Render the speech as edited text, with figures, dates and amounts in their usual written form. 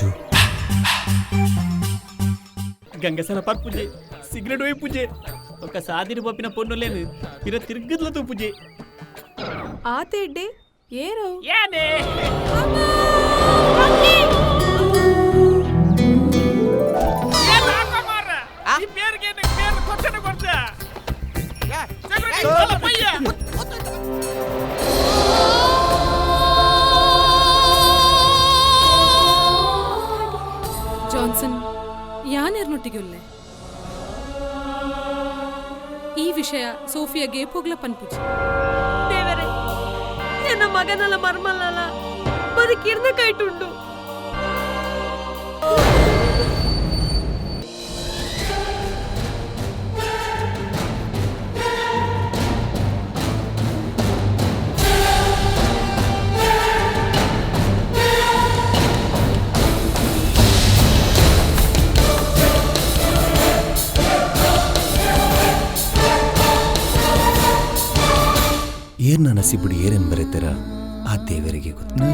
To గంగసల per Puje cigarette పోయి పూజే ఒక సాదిని పంపిన పొన్ను లేని మీరు తిరుగుతులతో పూజే ఆతేడ్డే ఏరో యానే ఈ పేరుకి పేరు కొట్టన కొట్టా ಜಾನ್ಸನ್ ಯಾನೇರ್ನೊಟ್ಟಿಗೊಲ್ಲೆ ಈ ವಿಷಯ ಸೋಫಿಯಾಗೆ ಪೋಗ್ಲ ಪನ್ಪುಜಿ ದೇವರೇ ನನ್ನ ಮಗನಲ್ಲ ಮರ್ಮಲ್ಲಲ್ಲ ಬದುಕಿರ್ನ ಕೈಟುಂಡು ಏನ್ ನಸೀಬುಡು ಏರೇನ್ ಬರೀತಾರ ಆ ದೇವರಿಗೆ ಗೊತ್ತು.